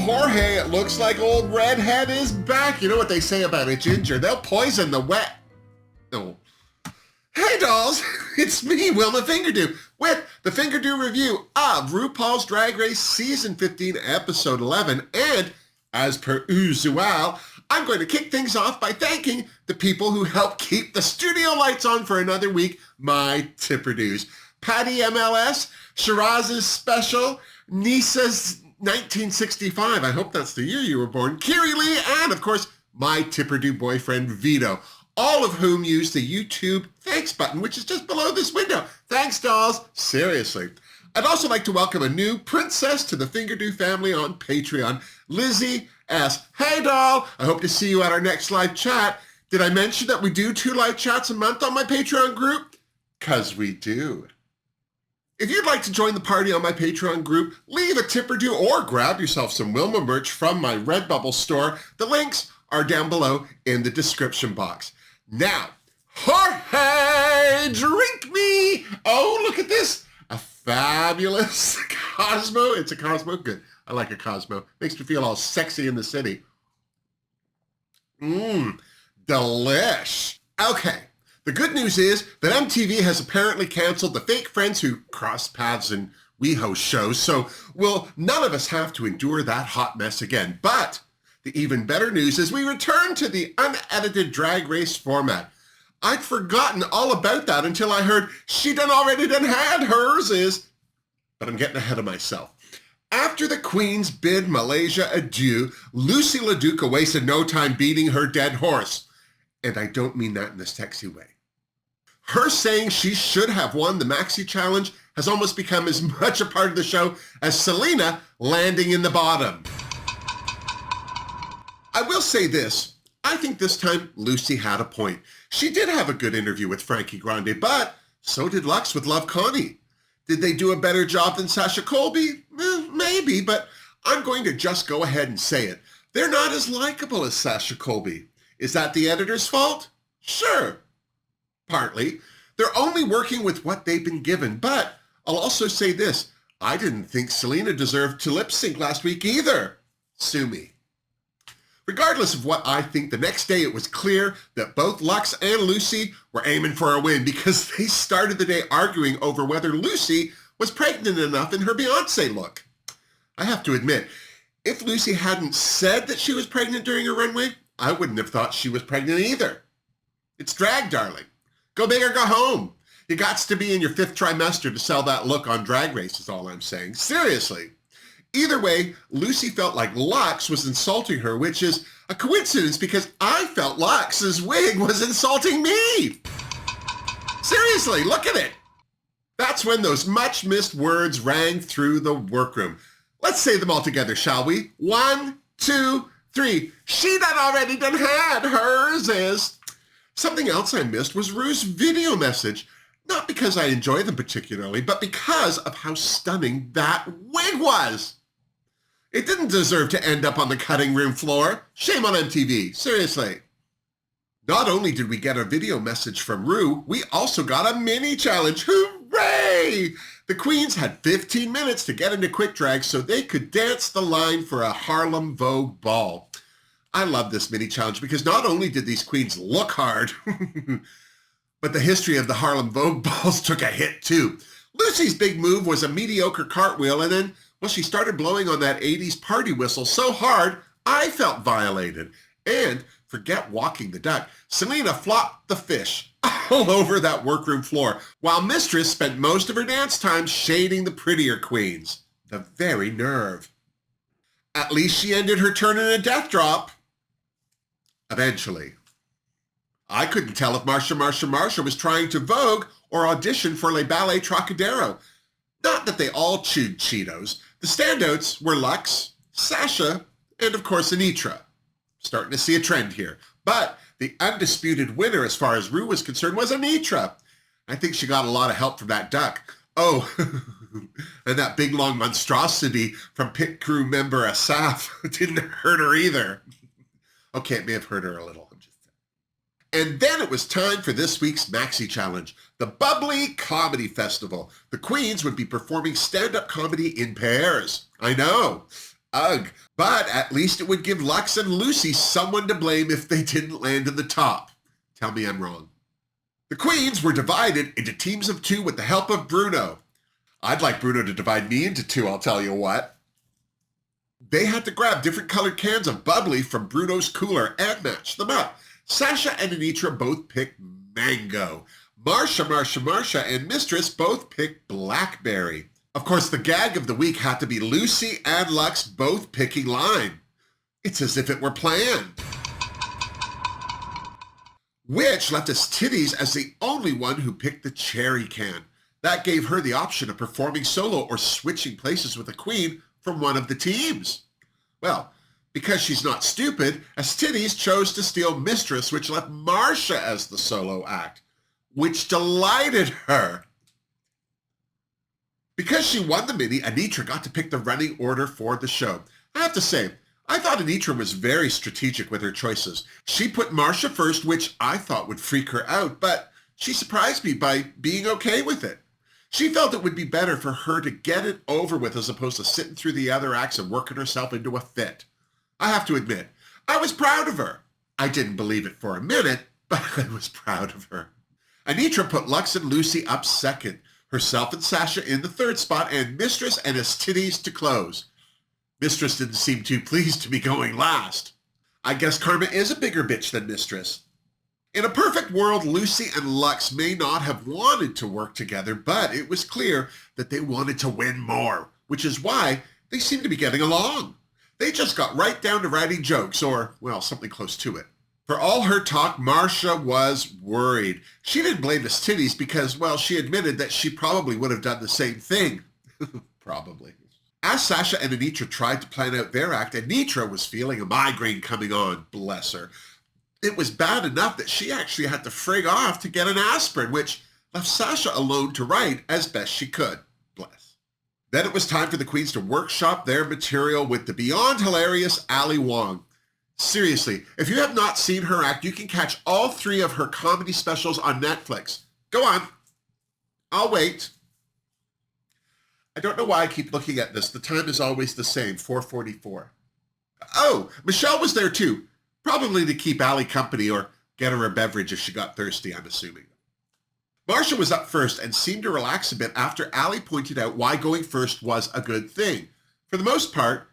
Jorge, it looks like old Redhead is back. You know what they say about a ginger? They'll poison the wet. Oh. Hey dolls, it's me, Wilma Fingerdoo, with the Fingerdoo review of RuPaul's Drag Race Season 15, Episode 11, and as per usual, I'm going to kick things off by thanking the people who helped keep the studio lights on for another week, my tipperdoos. Patty MLS, Shiraz's Special, Nisa's 1965, I hope that's the year you were born, Kiri Lee, and of course, my tipperdoo boyfriend, Vito. All of whom use the YouTube thanks button, which is just below this window. Thanks, dolls. Seriously. I'd also like to welcome a new princess to the Fingerdoo family on Patreon, Lizzie S. Hey, doll. I hope to see you at our next live chat. Did I mention that we do 2 live chats a month on my Patreon group? 'Cause we do. If you'd like to join the party on my Patreon group, leave a tipperdoo or grab yourself some Wilma merch from my Redbubble store. The links are down below in the description box. Now, Jorge, drink me! Oh, look at this. A fabulous Cosmo. It's a Cosmo? Good. I like a Cosmo. Makes me feel all sexy in the city. Delish. Okay, the good news is that MTV has apparently canceled the fake friends who crossed paths in WeHo shows, so none of us have to endure that hot mess again. But the even better news is we return to the unedited Drag Race format. I'd forgotten all about that until I heard she already had hers is, but I'm getting ahead of myself. After the Queens bid Malaysia adieu, Lucy LaDuca wasted no time beating her dead horse. And I don't mean that in a sexy way. Her saying she should have won the Maxi Challenge has almost become as much a part of the show as Selena landing in the bottom. I will say this, I think this time Lucy had a point. She did have a good interview with Frankie Grande, but so did Luxx with Love Connie. Did they do a better job than Sasha Colby? Maybe, but I'm going to just go ahead and say it. They're not as likable as Sasha Colby. Is that the editor's fault? Sure, partly. They're only working with what they've been given, but I'll also say this. I didn't think Selena deserved to lip sync last week either. Sue me. Regardless of what I think, the next day it was clear that both Luxx and Lucy were aiming for a win because they started the day arguing over whether Lucy was pregnant enough in her Beyonce look. I have to admit, if Lucy hadn't said that she was pregnant during her runway, I wouldn't have thought she was pregnant either. It's drag, darling. Go big or go home. You gots to be in your 5th trimester to sell that look on Drag Race is all I'm saying. Seriously. Either way, Lucy felt like Luxx was insulting her, which is a coincidence because I felt Luxx's wig was insulting me. Seriously, look at it. That's when those much-missed words rang through the workroom. Let's say them all together, shall we? 1, 2, 3. She already had hers is. Something else I missed was Ru's video message. Not because I enjoy them particularly, but because of how stunning that wig was. It didn't deserve to end up on the cutting room floor. Shame on MTV, seriously. Not only did we get a video message from Ru, we also got a mini challenge. Hooray! The queens had 15 minutes to get into quick drag so they could dance the line for a Harlem Vogue ball. I love this mini challenge because not only did these queens look hard, but the history of the Harlem Vogue balls took a hit too. Lucy's big move was a mediocre cartwheel, and then, she started blowing on that 80s party whistle so hard, I felt violated. And forget walking the duck, Selena flopped the fish all over that workroom floor, while Mistress spent most of her dance time shading the prettier queens. The very nerve. At least she ended her turn in a death drop. Eventually. I couldn't tell if Marsha was trying to Vogue or audition for Le Ballet Trocadero. Not that they all chewed Cheetos. The standouts were Luxx, Sasha, and of course Anitra. Starting to see a trend here. But the undisputed winner as far as Ru was concerned was Anitra. I think she got a lot of help from that duck. Oh, and that big long monstrosity from pit crew member Asaf didn't hurt her either. Okay, it may have hurt her a little. I'm just saying. And then it was time for this week's Maxi Challenge, the Bubbly Comedy Festival. The queens would be performing stand-up comedy in pairs. I know. Ugh, but at least it would give Lux and Lucy someone to blame if they didn't land in the top. Tell me I'm wrong. The queens were divided into teams of 2 with the help of Bruno. I'd like Bruno to divide me into 2, I'll tell you what. They had to grab different colored cans of bubbly from Bruno's cooler and match them up. Sasha and Anitra both picked mango. Marsha, and Mistress both picked blackberry. Of course, the gag of the week had to be Lucy and Lux both picking lime. It's as if it were planned. Which left us Titties as the only one who picked the cherry can. That gave her the option of performing solo or switching places with a queen from one of the teams. Well, because she's not stupid, Titties chose to steal Mistress, which left Marsha as the solo act, which delighted her. Because she won the mini, Anitra got to pick the running order for the show. I have to say, I thought Anitra was very strategic with her choices. She put Marsha first, which I thought would freak her out, but she surprised me by being okay with it. She felt it would be better for her to get it over with as opposed to sitting through the other acts and working herself into a fit. I have to admit, I was proud of her. I didn't believe it for a minute, but I was proud of her. Anitra put Lux and Lucy up second, herself and Sasha in the third spot, and Mistress and Titties to close. Mistress didn't seem too pleased to be going last. I guess Karma is a bigger bitch than Mistress. In a perfect world, Lucy and Lux may not have wanted to work together, but it was clear that they wanted to win more, which is why they seem to be getting along. They just got right down to writing jokes, or, well, something close to it. For all her talk, Marsha was worried. She didn't blame the Titties because, well, she admitted that she probably would have done the same thing. Probably. As Sasha and Anitra tried to plan out their act, Anitra was feeling a migraine coming on, bless her. It was bad enough that she actually had to frig off to get an aspirin, which left Sasha alone to write as best she could, bless. Then it was time for the queens to workshop their material with the beyond hilarious Ali Wong. Seriously, if you have not seen her act, you can catch all 3 of her comedy specials on Netflix. Go on. I'll wait. I don't know why I keep looking at this. The time is always the same, 4:44. Oh, Michelle was there too. Probably to keep Ali company or get her a beverage if she got thirsty, I'm assuming. Marsha was up first and seemed to relax a bit after Ali pointed out why going first was a good thing. For the most part,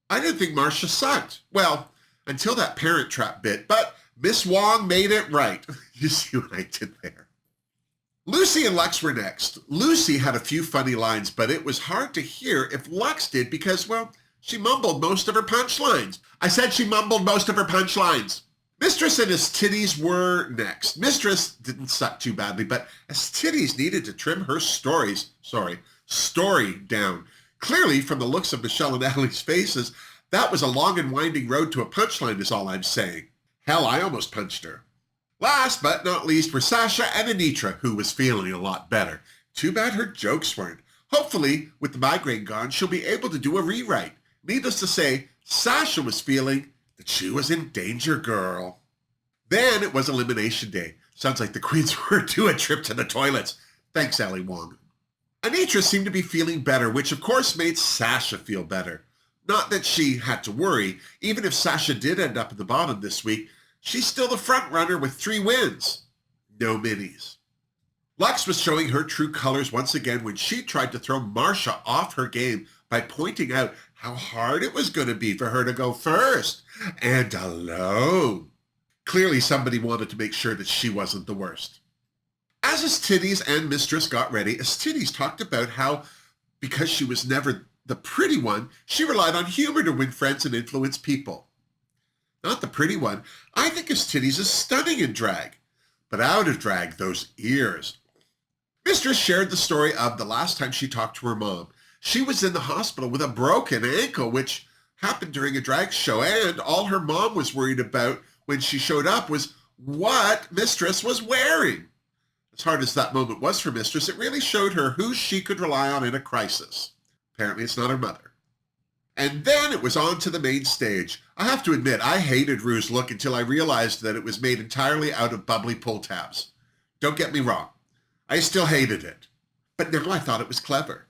I didn't think Marsha sucked. Well, until that Parent Trap bit, but Miss Wong made it right. You see what I did there. Lucy and Lux were next. Lucy had a few funny lines, but it was hard to hear if Lux did because, well, she mumbled most of her punchlines. I said she mumbled most of her punchlines. Mistress and Titties were next. Mistress didn't suck too badly, but Titties needed to trim her story down. Clearly, from the looks of Michelle and Allie's faces, that was a long and winding road to a punchline is all I'm saying. Hell, I almost punched her. Last but not least were Sasha and Anitra, who was feeling a lot better. Too bad her jokes weren't. Hopefully, with the migraine gone, she'll be able to do a rewrite. Needless to say, Sasha was feeling that she was in danger, girl. Then it was Elimination Day. Sounds like the queens were due a trip to the toilets. Thanks, Ali Wong. Anitra seemed to be feeling better, which of course made Sasha feel better. Not that she had to worry. Even if Sasha did end up at the bottom this week, she's still the front runner with 3 wins. No minis. Lux was showing her true colors once again when she tried to throw Marsha off her game by pointing out how hard it was going to be for her to go first and alone. Clearly somebody wanted to make sure that she wasn't the worst. As Titties and Mistress got ready, Titties talked about how, because she was never the pretty one, she relied on humor to win friends and influence people. Not the pretty one. I think Titties is stunning in drag. But out of drag, those ears. Mistress shared the story of the last time she talked to her mom. She was in the hospital with a broken ankle, which happened during a drag show, and all her mom was worried about when she showed up was what Mistress was wearing. As hard as that moment was for Mistress, it really showed her who she could rely on in a crisis. Apparently it's not her mother. And then it was on to the main stage. I have to admit, I hated Ru's look until I realized that it was made entirely out of bubbly pull tabs. Don't get me wrong. I still hated it. But now I thought it was clever.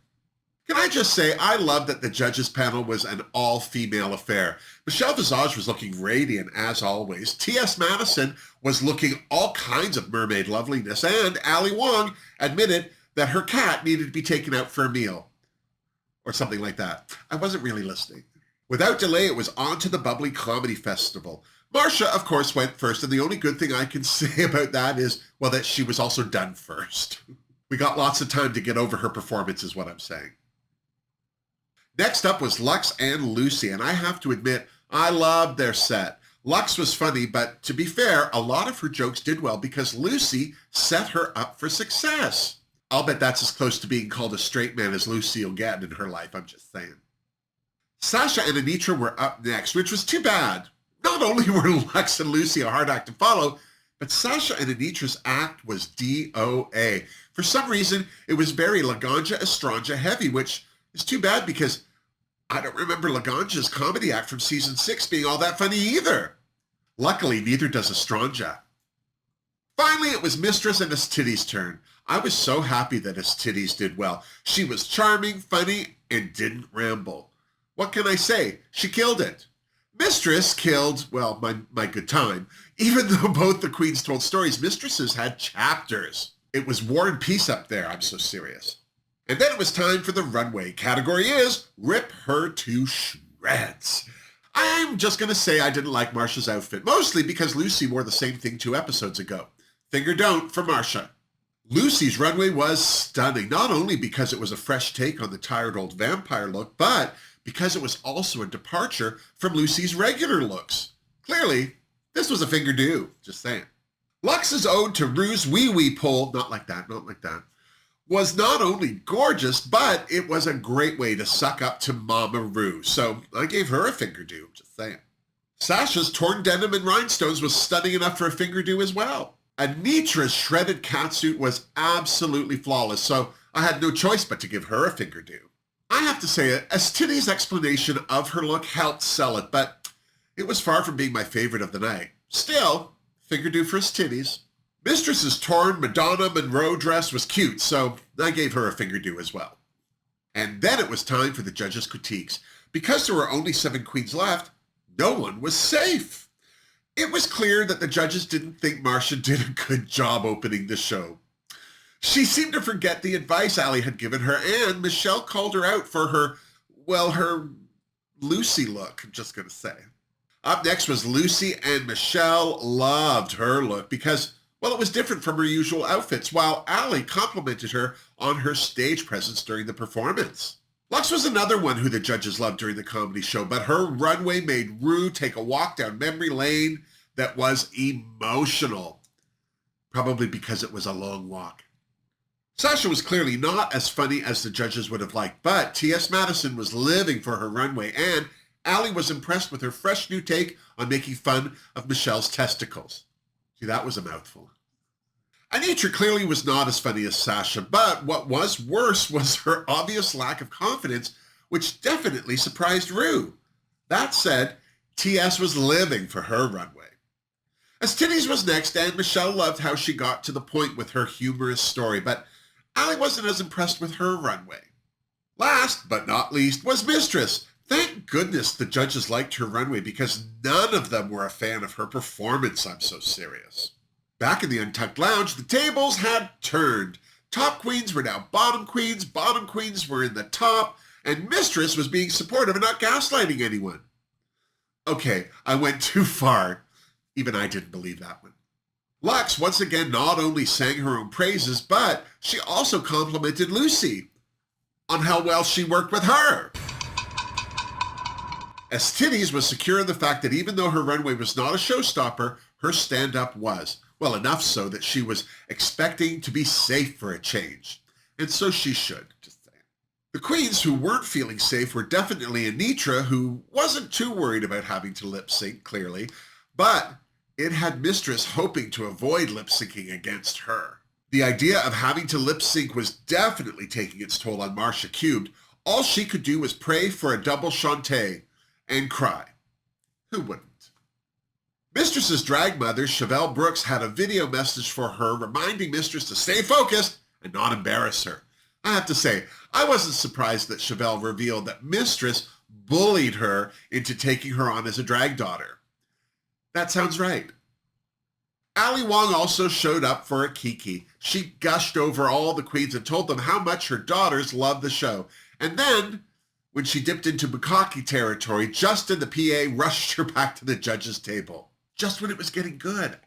Can I just say, I love that the judges panel was an all-female affair. Michelle Visage was looking radiant as always. T.S. Madison was looking all kinds of mermaid loveliness, and Ali Wong admitted that her cat needed to be taken out for a meal. Or something like that. I wasn't really listening. Without delay, it was on to the bubbly comedy festival. Marcia, of course, went first, and the only good thing I can say about that is, well, that she was also done first. We got lots of time to get over her performance, is what I'm saying. Next up was Lux and Lucy, and I have to admit, I loved their set. Lux was funny, but to be fair, a lot of her jokes did well because Lucy set her up for success. I'll bet that's as close to being called a straight man as Lucy will get in her life, I'm just saying. Sasha and Anitra were up next, which was too bad. Not only were Lux and Lucy a hard act to follow, but Sasha and Anitra's act was DOA. For some reason, it was very Laganja Estranja heavy, which is too bad because I don't remember Laganja's comedy act from season 6 being all that funny either. Luckily, neither does Estranja. Finally, it was Mistress and Titty's turn. I was so happy that Titties did well. She was charming, funny, and didn't ramble. What can I say? She killed it. Mistress killed, well, my good time. Even though both the queens told stories, Mistresses had chapters. It was War and Peace up there. I'm so serious. And then it was time for the runway. Category is Rip Her to Shreds. I'm just going to say I didn't like Marcia's outfit, mostly because Lucy wore the same thing 2 episodes ago. Finger don't for Marcia. Lucy's runway was stunning, not only because it was a fresh take on the tired old vampire look, but because it was also a departure from Lucy's regular looks. Clearly, this was a Fingerdoo, just saying. Lux's ode to Rue's wee-wee pole, not like that, was not only gorgeous, but it was a great way to suck up to Mama Rue. So I gave her a Fingerdoo, just saying. Sasha's torn denim and rhinestones was stunning enough for a Fingerdoo as well. Anitra's shredded catsuit was absolutely flawless, so I had no choice but to give her a Fingerdoo. I have to say, Titty's explanation of her look helped sell it, but it was far from being my favorite of the night. Still, Fingerdoo for Titties. Mistress's torn Madonna Monroe dress was cute, so I gave her a Fingerdoo as well. And then it was time for the judges' critiques. Because there were only 7 queens left, no one was safe. It was clear that the judges didn't think Marcia did a good job opening the show. She seemed to forget the advice Ali had given her, and Michelle called her out for her Lucy look, I'm just going to say. Up next was Lucy, and Michelle loved her look because, well, it was different from her usual outfits, while Ali complimented her on her stage presence during the performance. Lux was another one who the judges loved during the comedy show, but her runway made Rue take a walk down memory lane that was emotional. Probably because it was a long walk. Sasha was clearly not as funny as the judges would have liked, but T.S. Madison was living for her runway, and Ali was impressed with her fresh new take on making fun of Michelle's testicles. See, that was a mouthful. Anitra clearly was not as funny as Sasha, but what was worse was her obvious lack of confidence, which definitely surprised Rue. That said, T.S. was living for her runway. Titties was next, and Michelle loved how she got to the point with her humorous story, but Ali wasn't as impressed with her runway. Last but not least was Mistress. Thank goodness the judges liked her runway because none of them were a fan of her performance, I'm so serious. Back in the Untucked Lounge, the tables had turned. Top queens were now bottom queens were in the top, and Mistress was being supportive and not gaslighting anyone. Okay, I went too far. Even I didn't believe that one. Lux once again not only sang her own praises, but she also complimented Lucy on how well she worked with her. Titties was secure in the fact that even though her runway was not a showstopper, her stand-up was. Well, enough so that she was expecting to be safe for a change. And so she should, just saying. The queens who weren't feeling safe were definitely Anitra, who wasn't too worried about having to lip-sync, clearly, but it had Mistress hoping to avoid lip-syncing against her. The idea of having to lip-sync was definitely taking its toll on Marcia Cubed. All she could do was pray for a double Shantae and cry. Who wouldn't? Mistress's drag mother, Chevelle Brooks, had a video message for her reminding Mistress to stay focused and not embarrass her. I have to say, I wasn't surprised that Chevelle revealed that Mistress bullied her into taking her on as a drag daughter. That sounds right. Ali Wong also showed up for a kiki. She gushed over all the queens and told them how much her daughters loved the show. And then, when she dipped into bukkake territory, Justin, the PA, rushed her back to the judges' table, just when it was getting good.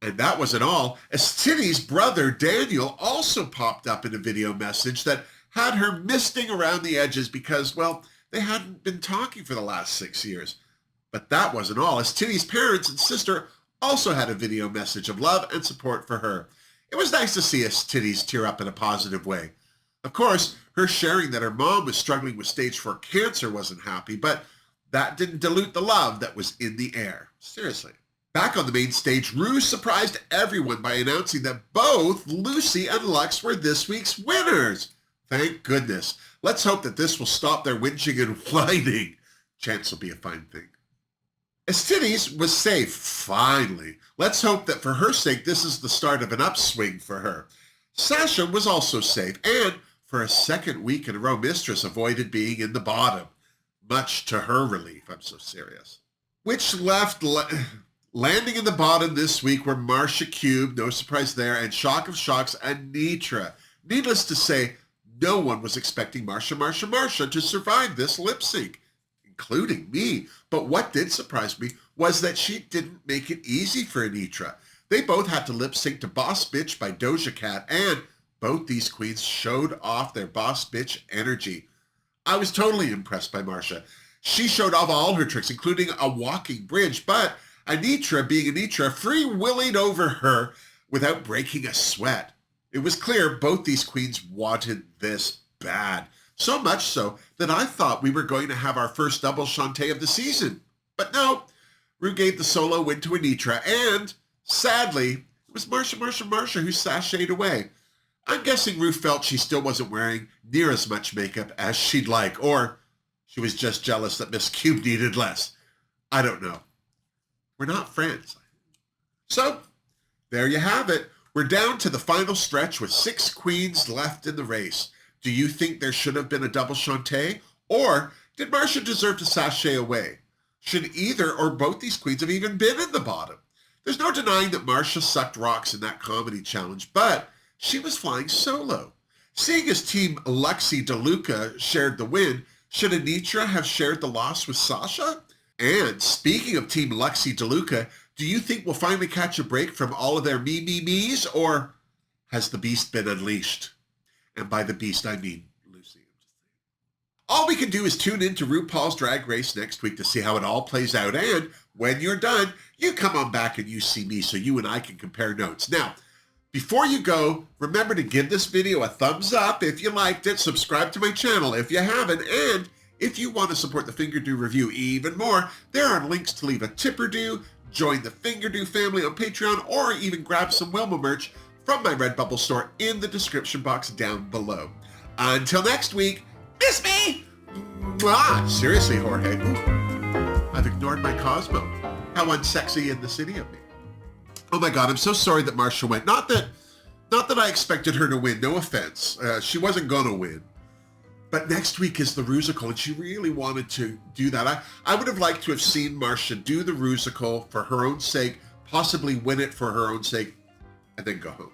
And that wasn't all. Estini's brother, Daniel, also popped up in a video message that had her misting around the edges because, well, they hadn't been talking for the last 6 years. But that wasn't all. Estini's parents and sister also had a video message of love and support for her. It was nice to see Estini's tear up in a positive way. Of course, her sharing that her mom was struggling with stage 4 cancer wasn't happy, but that didn't dilute the love that was in the air. Seriously. Back on the main stage, Ru surprised everyone by announcing that both Lucy and Lux were this week's winners. Thank goodness. Let's hope that this will stop their whinging and whining. Chance will be a fine thing. Estini's was safe, finally. Let's hope that for her sake, this is the start of an upswing for her. Sasha was also safe, and for a second week in a row, Mistress avoided being in the bottom. Much to her relief, I'm so serious. Which left landing in the bottom this week were Marsha Cube, no surprise there, and Shock of Shocks, Anitra. Needless to say, no one was expecting Marsha to survive this lip sync, including me. But what did surprise me was that she didn't make it easy for Anitra. They both had to lip sync to Boss Bitch by Doja Cat, and both these queens showed off their Boss Bitch energy. I was totally impressed by Marsha. She showed off all her tricks, including a walking bridge, but Anitra, being Anitra, free-willing over her without breaking a sweat. It was clear both these queens wanted this bad. So much so that I thought we were going to have our first double Shantae of the season. But no, Ru gave the solo win to Anitra, and sadly, it was Marsha who sashayed away. I'm guessing Ru felt she still wasn't wearing near as much makeup as she'd like, or she was just jealous that Miss Cube needed less. I don't know. We're not friends. So, there you have it. We're down to the final stretch with 6 queens left in the race. Do you think there should have been a double Shantae? Or did Marsha deserve to sashay away? Should either or both these queens have even been in the bottom? There's no denying that Marsha sucked rocks in that comedy challenge, but she was flying solo. Seeing as Team Luxie DeLuca shared the win, should Anitra have shared the loss with Sasha? And speaking of Team Luxie DeLuca, do you think we'll finally catch a break from all of their me's, or has the beast been unleashed? And by the beast, I mean Lucy. All we can do is tune in to RuPaul's Drag Race next week to see how it all plays out. And when you're done, you come on back and you see me so you and I can compare notes. Now, before you go, remember to give this video a thumbs up if you liked it, subscribe to my channel if you haven't, and if you want to support the Fingerdoo review even more, there are links to leave a tipper-doo, join the Fingerdoo family on Patreon, or even grab some Wilma merch from my Redbubble store in the description box down below. Until next week, miss me! Mwah! Seriously, Jorge. Ooh, I've ignored my Cosmo. How unsexy in the city of me. Oh my God, I'm so sorry that Marsha went. Not that I expected her to win, no offense. She wasn't gonna win. But next week is the Rusical, and she really wanted to do that. I would have liked to have seen Marsha do the Rusical for her own sake, possibly win it for her own sake, and then go home.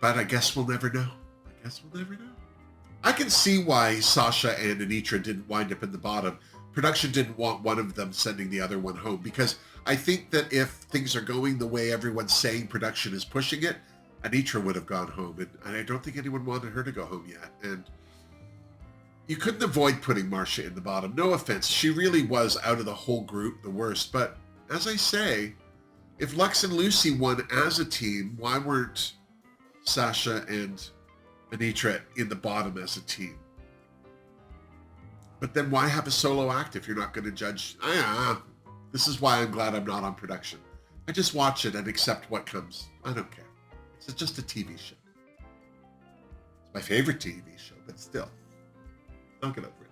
But I guess we'll never know. I can see why Sasha and Anitra didn't wind up in the bottom. Production didn't want one of them sending the other one home, because I think that if things are going the way everyone's saying production is pushing it, Anitra would have gone home, and I don't think anyone wanted her to go home yet. And you couldn't avoid putting Marsha in the bottom. No offense, she really was, out of the whole group, the worst. But as I say, if Lux and Lucy won as a team, why weren't Sasha and Anitra in the bottom as a team? But then why have a solo act if you're not going to judge? This is why I'm glad I'm not on production. I just watch it and accept what comes. I don't care. It's just a TV show. It's my favorite TV show, but still, I'll get over it.